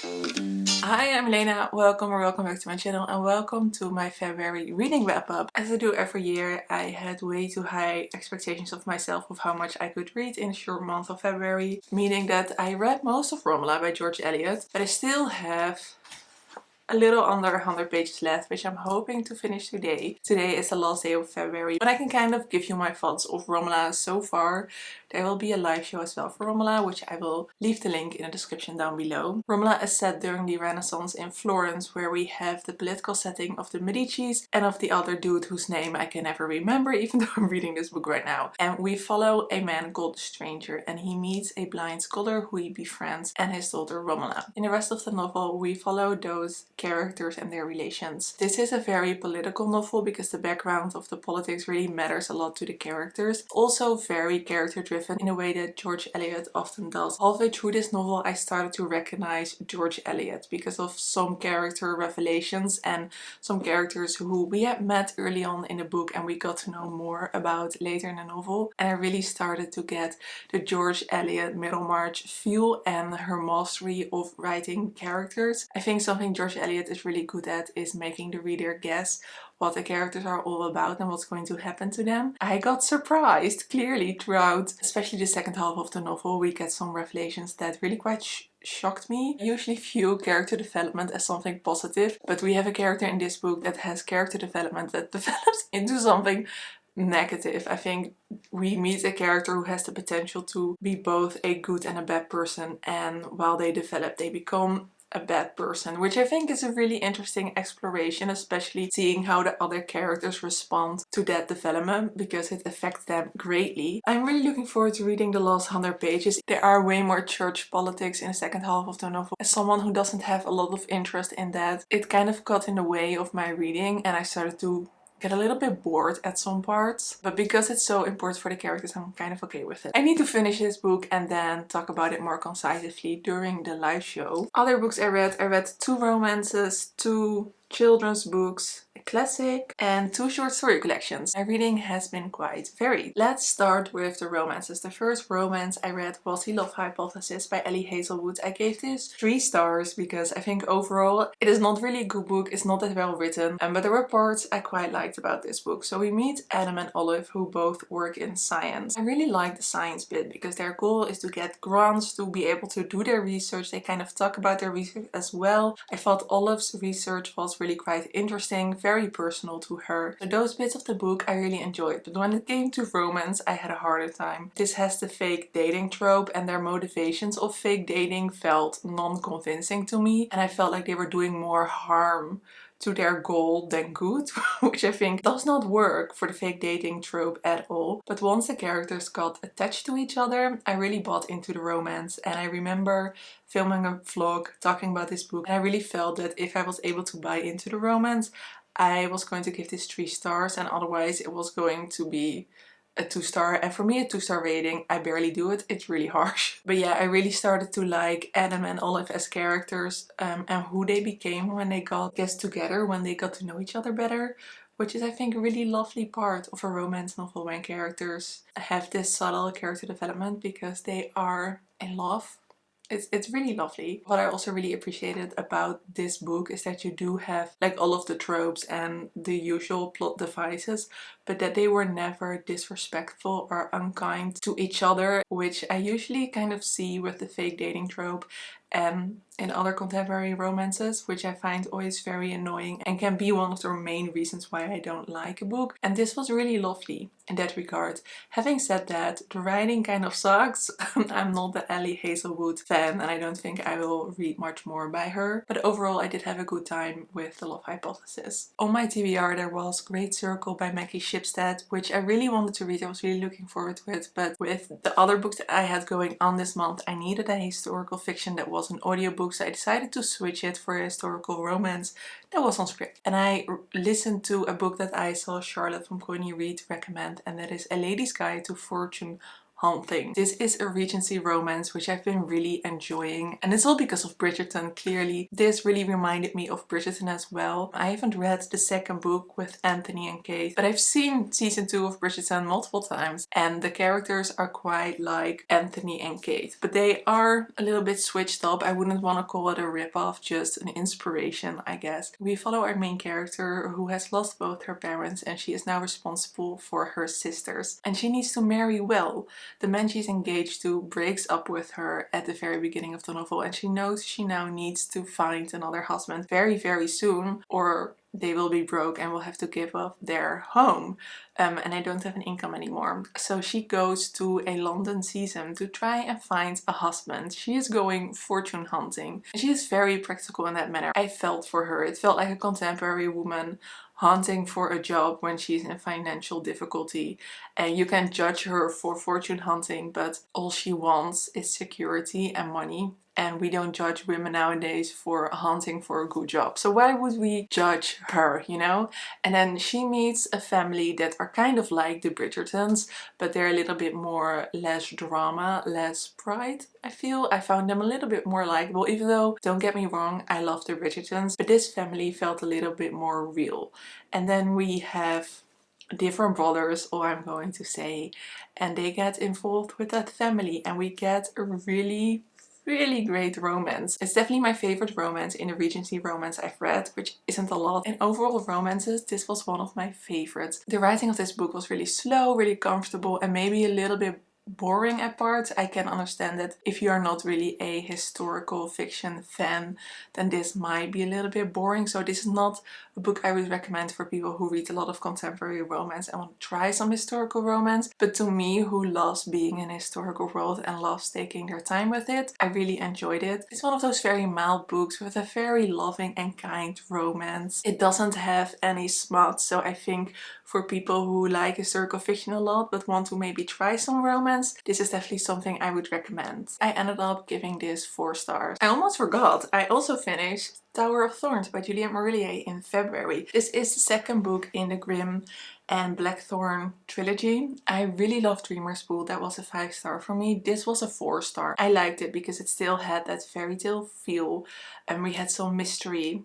Hi, I'm Milena. Welcome or welcome back to my channel and welcome to my February reading wrap up. As I do every year, I had way too high expectations of myself of how much I could read in a short month of February, meaning that I read most of Romola by George Eliot, but I still have a little under 100 pages left, which I'm hoping to finish today. Today is the last day of February, but I can kind of give you my thoughts of Romola so far. There will be a live show as well for Romola, which I will leave the link in the description down below. Romola is set during the Renaissance in Florence, where we have the political setting of the Medicis and of the other dude whose name I can never remember, even though I'm reading this book right now. And we follow a man called the Stranger, and he meets a blind scholar who he befriends and his daughter Romola. In the rest of the novel, we follow those characters and their relations. This is a very political novel because the background of the politics really matters a lot to the characters. Also very character driven in a way that George Eliot often does. Halfway through this novel I started to recognize George Eliot because of some character revelations and some characters who we had met early on in the book and we got to know more about later in the novel. And I really started to get the George Eliot Middlemarch feel and her mastery of writing characters. I think something George Eliot is really good at is making the reader guess what the characters are all about and what's going to happen to them. I got surprised clearly throughout, especially the second half of the novel. We get some revelations that really quite shocked me. I usually view character development as something positive, but we have a character in this book that has character development that develops into something negative. I think we meet a character who has the potential to be both a good and a bad person, and while they develop they become a bad person, which I think is a really interesting exploration, especially seeing how the other characters respond to that development because it affects them greatly. I'm really looking forward to reading the last 100 pages. There are way more church politics in the second half of the novel. As someone who doesn't have a lot of interest in that, it kind of got in the way of my reading and I started to get a little bit bored at some parts, but because it's so important for the characters I'm kind of okay with it. I need to finish this book and then talk about it more concisely during the live show. Other books I read 2 romances, 2 children's books, a classic, and 2 short story collections. My reading has been quite varied. Let's start with the romances. The first romance I read was The Love Hypothesis by Ellie Hazelwood. I gave this 3 stars because I think overall it is not really a good book, it's not that well written, but there were parts I quite liked about this book. So we meet Adam and Olive, who both work in science. I really like the science bit because their goal is to get grants to be able to do their research. They kind of talk about their research as well. I thought Olive's research was really quite interesting, very personal to her. So those bits of the book I really enjoyed, but when it came to romance I had a harder time. This has the fake dating trope and their motivations of fake dating felt non-convincing to me, and I felt like they were doing more harm to their goal than good, which I think does not work for the fake dating trope at all. But once the characters got attached to each other, I really bought into the romance, and I remember filming a vlog talking about this book and I really felt that if I was able to buy into the romance, I was going to give this 3 stars, and otherwise it was going to be a 2-star, and for me a 2-star rating, I barely do it, it's really harsh. But yeah, I really started to like Adam and Olive as characters and who they became when they got together, when they got to know each other better, which is I think a really lovely part of a romance novel when characters have this subtle character development because they are in love. It's really lovely. What I also really appreciated about this book is that you do have like all of the tropes and the usual plot devices, but that they were never disrespectful or unkind to each other, which I usually kind of see with the fake dating trope and in other contemporary romances, which I find always very annoying and can be one of the main reasons why I don't like a book. And this was really lovely in that regard. Having said that, the writing kind of sucks. I'm not the Ellie Hazelwood fan and I don't think I will read much more by her. But overall I did have a good time with The Love Hypothesis. On my TBR there was Great Circle by Maggie Shipstead, which I really wanted to read. I was really looking forward to it, but with the other books that I had going on this month, I needed a historical fiction that was an audiobook, so I decided to switch it for a historical romance that was on script. And I listened to a book that I saw Charlotte from Coney Reed recommend, and that is A Lady's Guide to Fortune hunting. This is a Regency romance which I've been really enjoying, and it's all because of Bridgerton. Clearly this really reminded me of Bridgerton as well. I haven't read the second book with Anthony and Kate, but I've seen season 2 of Bridgerton multiple times, and the characters are quite like Anthony and Kate, but they are a little bit switched up. I wouldn't want to call it a rip-off, just an inspiration, I guess. We follow our main character who has lost both her parents, and she is now responsible for her sisters, and she needs to marry well. The man she's engaged to breaks up with her at the very beginning of the novel, and she knows she now needs to find another husband very, very soon, or they will be broke and will have to give up their home. And they don't have an income anymore. So she goes to a London season to try and find a husband. She is going fortune hunting. She is very practical in that manner. I felt for her. It felt like a contemporary woman hunting for a job when she's in financial difficulty, and you can judge her for fortune hunting, but all she wants is security and money. And we don't judge women nowadays for hunting for a good job. So why would we judge her, you know? And then she meets a family that are kind of like the Bridgertons, but they're a little bit more less drama, less pride, I feel. I found them a little bit more likable, even though, don't get me wrong, I love the Bridgertons, but this family felt a little bit more real. And then we have different brothers, or I'm going to say, and they get involved with that family, and we get a really great romance. It's definitely my favorite romance in the Regency romance I've read, which isn't a lot. In overall romances, this was one of my favorites. The writing of this book was really slow, really comfortable, and maybe a little bit boring at parts. I can understand that if you are not really a historical fiction fan, then this might be a little bit boring. So this is not a book I would recommend for people who read a lot of contemporary romance and want to try some historical romance. But to me, who loves being in a historical world and loves taking their time with it, I really enjoyed it. It's one of those very mild books with a very loving and kind romance. It doesn't have any smut, so I think for people who like historical fiction a lot but want to maybe try some romance, this is definitely something I would recommend. I ended up giving this 4 stars. I almost forgot, I also finished Tower of Thorns by Juliette Marillier in February. This is the second book in the Grimm and Blackthorn trilogy. I really love Dreamer's Pool. That was a 5 star for me. This was a 4 star. I liked it because it still had that fairy tale feel, and we had some mystery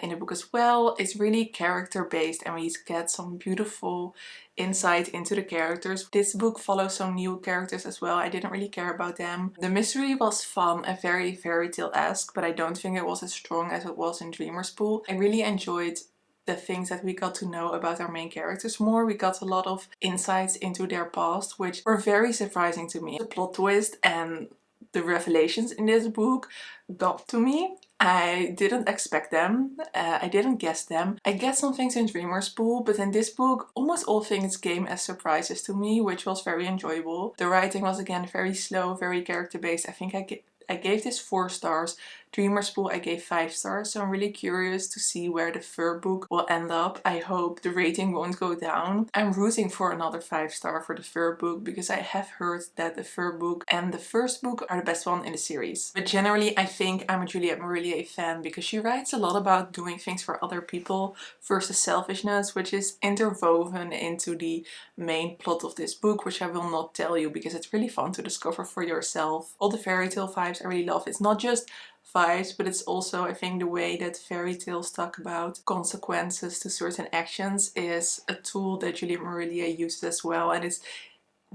in the book as well. It's really character based, and we get some beautiful insight into the characters. This book follows some new characters as well. I didn't really care about them. The mystery was fun and very fairy tale-esque, but I don't think it was as strong as it was in Dreamer's Pool. I really enjoyed the things that we got to know about our main characters more. We got a lot of insights into their past, which were very surprising to me. The plot twist and the revelations in this book got to me. I didn't expect them, I didn't guess them. I get some things in Dreamer's Pool, but in this book almost all things came as surprises to me, which was very enjoyable. The writing was again very slow, very character based. I think I gave this 4 stars. Dreamer's Pool I gave 5 stars, so I'm really curious to see where the third book will end up. I hope the rating won't go down. I'm rooting for another 5 star for the third book because I have heard that the third book and the first book are the best one in the series. But generally I think I'm a Juliette Marillier fan because she writes a lot about doing things for other people versus selfishness, which is interwoven into the main plot of this book, which I will not tell you because it's really fun to discover for yourself. All the fairy tale vibes I really love. It's not just vibes, but it's also, I think, the way that fairy tales talk about consequences to certain actions is a tool that Juliette Marillier uses as well, and it's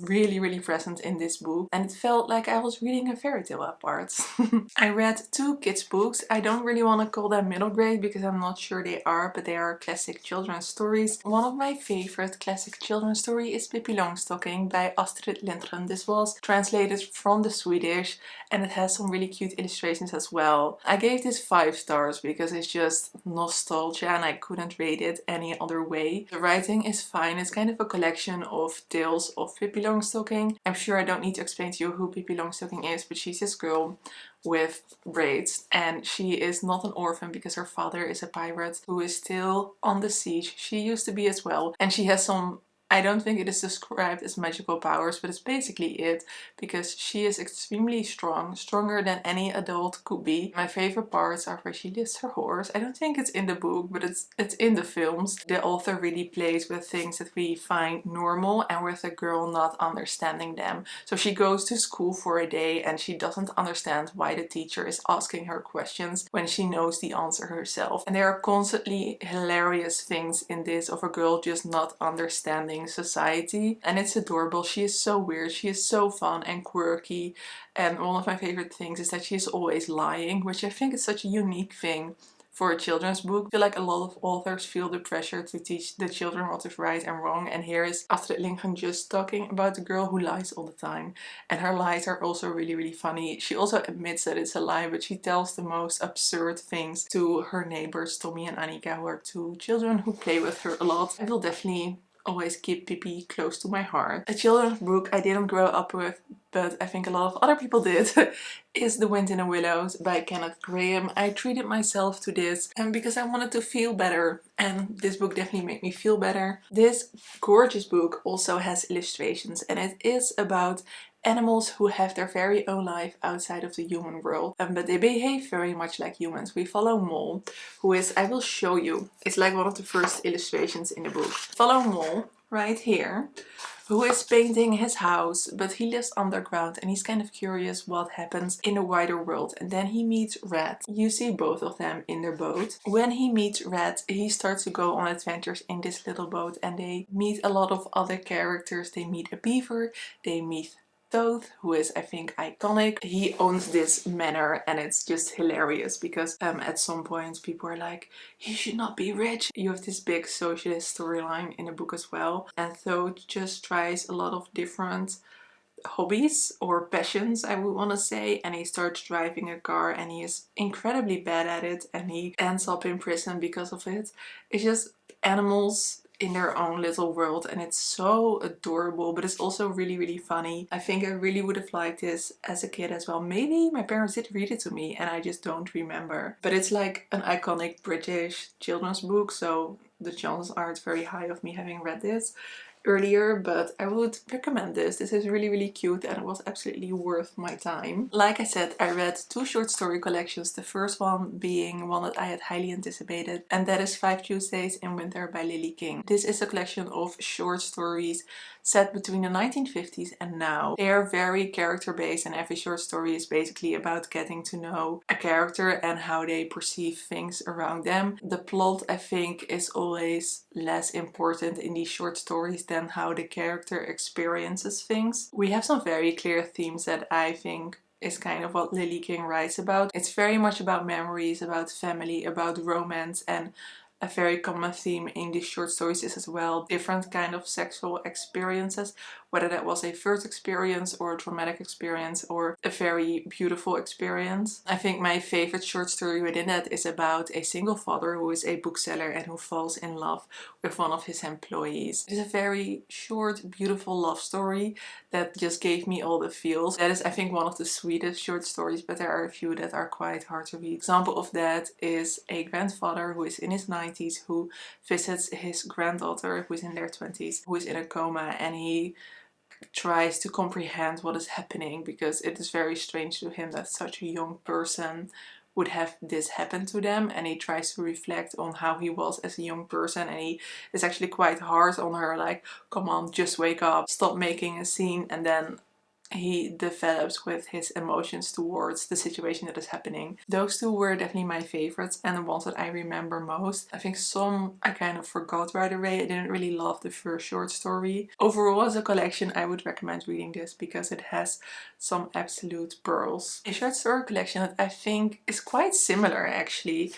really present in this book, and it felt like I was reading a fairy tale at parts. I read 2 kids books. I don't really want to call them middle grade because I'm not sure they are, but they are classic children's stories. One of my favorite classic children's story is Pippi Longstocking by Astrid Lindgren. This was translated from the Swedish and it has some really cute illustrations as well. I gave this 5 stars because it's just nostalgia and I couldn't rate it any other way. The writing is fine. It's kind of a collection of tales of Pippi Longstocking. I'm sure I don't need to explain to you who Pippi Longstocking is, but she's this girl with braids, and she is not an orphan because her father is a pirate who is still on the siege. She used to be as well, and she has some I don't think it is described as magical powers, but it's basically it, because she is extremely strong, stronger than any adult could be. My favorite parts are where she lifts her horse. I don't think it's in the book, but it's in the films. The author really plays with things that we find normal and with the girl not understanding them. So she goes to school for a day and she doesn't understand why the teacher is asking her questions when she knows the answer herself. And there are constantly hilarious things in this of a girl just not understanding society, and it's adorable. She is so weird, she is so fun and quirky, and one of my favorite things is that she is always lying, which I think is such a unique thing for a children's book. I feel like a lot of authors feel the pressure to teach the children what is right and wrong, and here is Astrid Lindgren just talking about the girl who lies all the time, and her lies are also really funny. She also admits that it's a lie, but she tells the most absurd things to her neighbors Tommy and Annika, who are two children who play with her a lot. I will definitely always keep Pippi close to my heart. A children's book I didn't grow up with, but I think a lot of other people did, is The Wind in the Willows by Kenneth Grahame. I treated myself to this because I wanted to feel better, and this book definitely made me feel better. This gorgeous book also has illustrations, and it is about animals who have their very own life outside of the human world, but they behave very much like humans. We follow Mole, who is, I will show you, it's like one of the first illustrations in the book. Follow Mole right here, who is painting his house, but he lives underground and he's kind of curious what happens in the wider world. And then he meets Red. You see both of them in their boat. When he meets Red, he starts to go on adventures in this little boat, and they meet a lot of other characters. They meet a beaver, they meet Toad, who is, I think, iconic. He owns this manor, and it's just hilarious because at some point people are like, he should not be rich. You have this big socialist storyline in the book as well, and Toad just tries a lot of different hobbies or passions, I would want to say, and he starts driving a car and he is incredibly bad at it, and he ends up in prison because of it. It's just animals in their own little world, and it's so adorable, but it's also really funny. I think I really would have liked this as a kid as well. Maybe my parents did read it to me and I just don't remember, but it's like an iconic British children's book, so the chances are very high of me having read this earlier, but I would recommend this. This is really cute and it was absolutely worth my time. Like I said, I read two short story collections, the first one being one that I had highly anticipated, and that is 5 Tuesdays in Winter by Lily King. This is a collection of short stories set between the 1950s and now. They are very character based, and every short story is basically about getting to know a character and how they perceive things around them. The plot, I think, is always less important in these short stories than how the character experiences things. We have some very clear themes that I think is kind of what Lily King writes about. It's very much about memories, about family, about romance, and a very common theme in these short stories is as well different kind of sexual experiences, whether that was a first experience or a traumatic experience or a very beautiful experience. I think my favorite short story within that is about a single father who is a bookseller and who falls in love with one of his employees. It's a very short, beautiful love story that just gave me all the feels. That is, I think, one of the sweetest short stories, but there are a few that are quite hard to read. Example of that is a grandfather who is in his 90s who visits his granddaughter who is in their 20s, who is in a coma, and he tries to comprehend what is happening because it is very strange to him that such a young person would have this happen to them, and he tries to reflect on how he was as a young person, and he is actually quite hard on her, like, come on, just wake up, stop making a scene, and then he develops with his emotions towards the situation that is happening. Those two were definitely my favorites and the ones that I remember most. I think some I kind of forgot right away. I didn't really love the first short story. Overall, as a collection, I would recommend reading this because it has some absolute pearls. A short story collection that I think is quite similar actually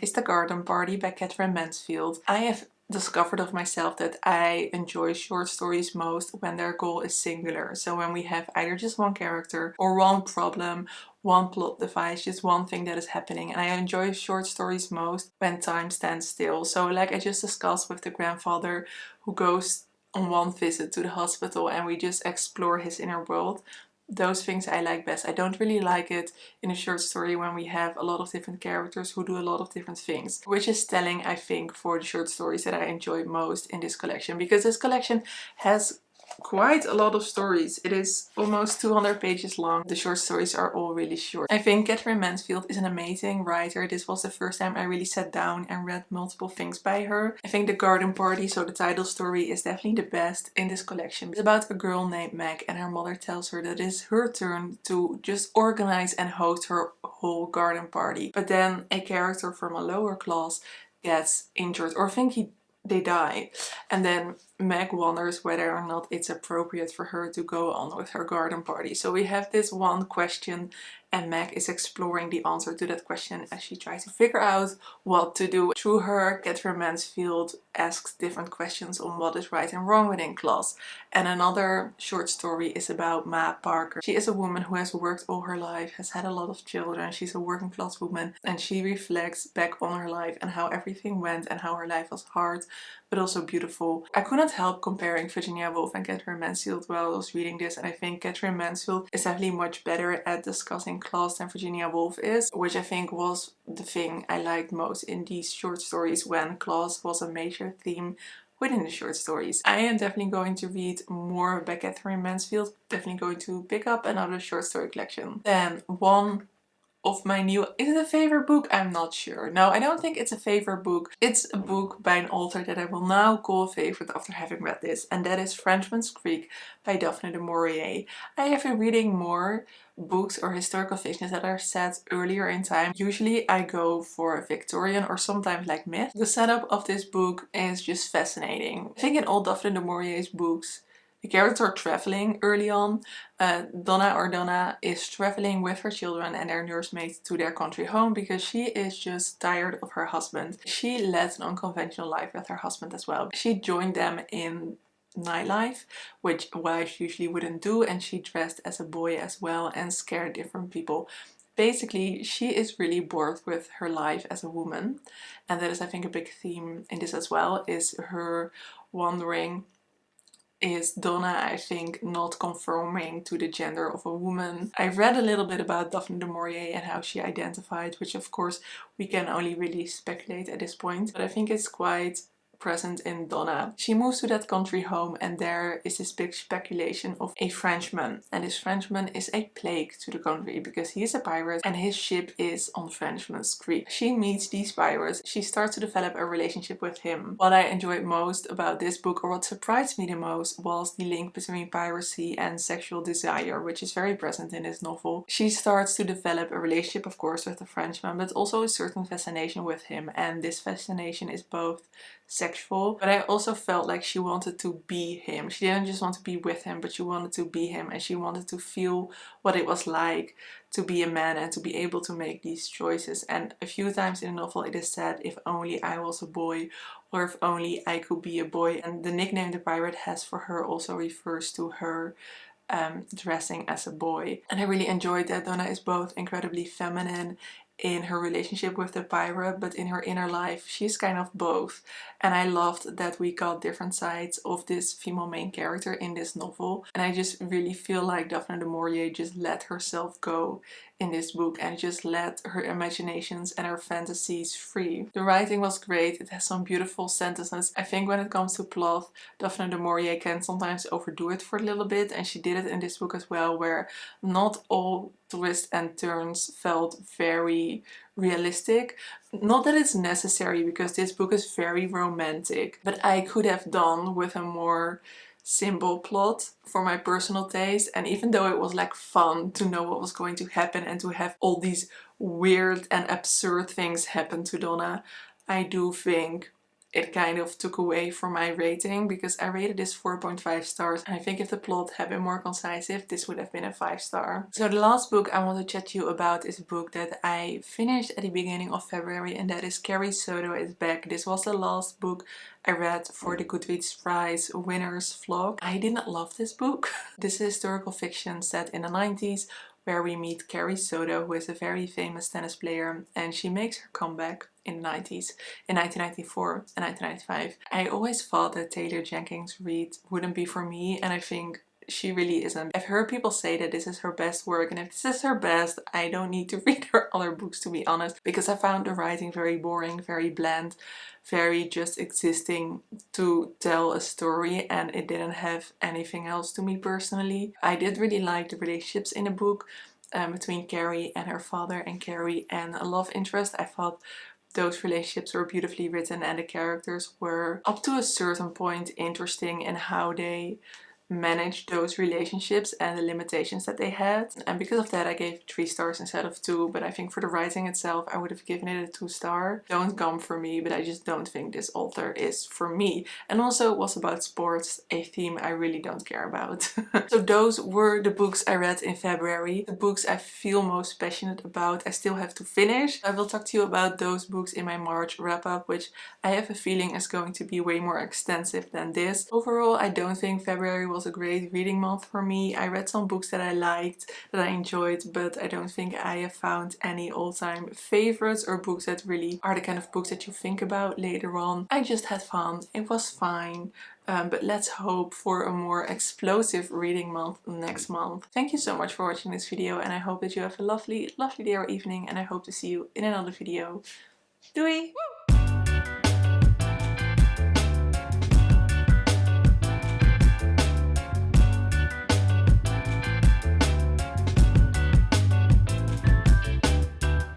is The Garden Party by Catherine Mansfield. I have discovered of myself that I enjoy short stories most when their goal is singular. So when we have either just one character or one problem, one plot device, just one thing that is happening. And I enjoy short stories most when time stands still. So like I just discussed with the grandfather who goes on one visit to the hospital and we just explore his inner world. those things I like best. I don't really like it in a short story when we have a lot of different characters who do a lot of different things, which is telling, I think, for the short stories that I enjoy most in this collection, because this collection has quite a lot of stories. It is almost 200 pages long. The short stories are all really short. I think Catherine Mansfield is an amazing writer. This was the first time I really sat down and read multiple things by her. I think The Garden Party, so the title story, is definitely the best in this collection. It's about a girl named Meg, and her mother tells her that it's her turn to just organize and host her whole garden party. But then a character from a lower class gets injured, or I think they die, and then Meg wonders whether or not it's appropriate for her to go on with her garden party. So we have this one question, and Meg is exploring the answer to that question as she tries to figure out what to do. Through her, Catherine Mansfield asks different questions on what is right and wrong within class. And another short story is about Ma Parker. She is a woman who has worked all her life, has had a lot of children. She's a working class woman, and she reflects back on her life and how everything went and how her life was hard but also beautiful. I couldn't help comparing Virginia Woolf and Catherine Mansfield while I was reading this, and I think Catherine Mansfield is definitely much better at discussing class than Virginia Woolf is, which I think was the thing I liked most in these short stories, when class was a major theme within the short stories. I am definitely going to read more by Catherine Mansfield, definitely going to pick up another short story collection. Then one of my new, is it a favorite book? I'm not sure. No, I don't think it's a favorite book. It's a book by an author that I will now call a favorite after having read this, and that is Frenchman's Creek by Daphne du Maurier. I have been reading more books or historical fictions that are set earlier in time. Usually I go for Victorian or sometimes like myth. The setup of this book is just fascinating. I think in all Daphne du Maurier's books, the characters are traveling early on. Donna is traveling with her children and their nursemaid to their country home because she is just tired of her husband. She led an unconventional life with her husband as well. She joined them in nightlife, which wives usually wouldn't do, and she dressed as a boy as well and scared different people. Basically, she is really bored with her life as a woman, and that is, I think, a big theme in this as well, is her wondering, is Donna, I think, not conforming to the gender of a woman. I read a little bit about Daphne du Maurier and how she identified, which of course we can only really speculate at this point, but I think it's quite present in Donna. She moves to that country home, and there is this big speculation of a Frenchman, and this Frenchman is a plague to the country because he is a pirate and his ship is on Frenchman's Creek. She meets these pirates, she starts to develop a relationship with him. What I enjoyed most about this book, or what surprised me the most, was the link between piracy and sexual desire, which is very present in this novel. She starts to develop a relationship, of course, with the Frenchman, but also a certain fascination with him, and this fascination is both sexual, but I also felt like she wanted to be him. She didn't just want to be with him, but she wanted to be him, and she wanted to feel what it was like to be a man and to be able to make these choices. And a few times in the novel it is said, if only I was a boy, or if only I could be a boy. And the nickname the pirate has for her also refers to her dressing as a boy. And I really enjoyed that Donna is both incredibly feminine in her relationship with the pirate, but in her inner life she's kind of both. And I loved that we got different sides of this female main character in this novel, and I just really feel like Daphne du Maurier just let herself go in this book and just let her imaginations and her fantasies free. The writing was great, it has some beautiful sentences. I think when it comes to plot, Daphne du Maurier can sometimes overdo it for a little bit, and she did it in this book as well, where not all twists and turns felt very realistic. Not that it's necessary, because this book is very romantic, but I could have done with a more simple plot for my personal taste. And even though it was like fun to know what was going to happen and to have all these weird and absurd things happen to Donna, I do think it kind of took away from my rating, because I rated this 4.5 stars, and I think if the plot had been more concisive, this would have been a 5 star. So the last book I want to chat to you about is a book that I finished at the beginning of February, and that is Carrie Soto is Back. This was the last book I read for the Goodreads Prize winners vlog. I did not love this book. This is historical fiction set in the 90s, where we meet Carrie Soto, who is a very famous tennis player, and she makes her comeback in the 90s, in 1994 and 1995. I always thought that Taylor Jenkins Reid wouldn't be for me, and I think she really isn't. I've heard people say that this is her best work, and if this is her best, I don't need to read her other books, to be honest, because I found the writing very boring, very bland, very just existing to tell a story, and it didn't have anything else to me personally. I did really like the relationships in the book between Carrie and her father and Carrie and a love interest. I thought those relationships were beautifully written and the characters were up to a certain point interesting in how they manage those relationships and the limitations that they had. And because of that I gave 3 stars instead of 2, but I think for the writing itself I would have given it a 2 star. Don't come for me, but I just don't think this author is for me. And also it was about sports, a theme I really don't care about. So those were the books I read in February. The books I feel most passionate about I still have to finish. I will talk to you about those books in my March wrap up, which I have a feeling is going to be way more extensive than this. Overall, I don't think February was a great reading month for me. I read some books that I liked, that I enjoyed, but I don't think I have found any all-time favorites or books that really are the kind of books that you think about later on. I just had fun. It was fine. But let's hope for a more explosive reading month next month. Thank you so much for watching this video, and I hope that you have a lovely, lovely day or evening, and I hope to see you in another video. Doei!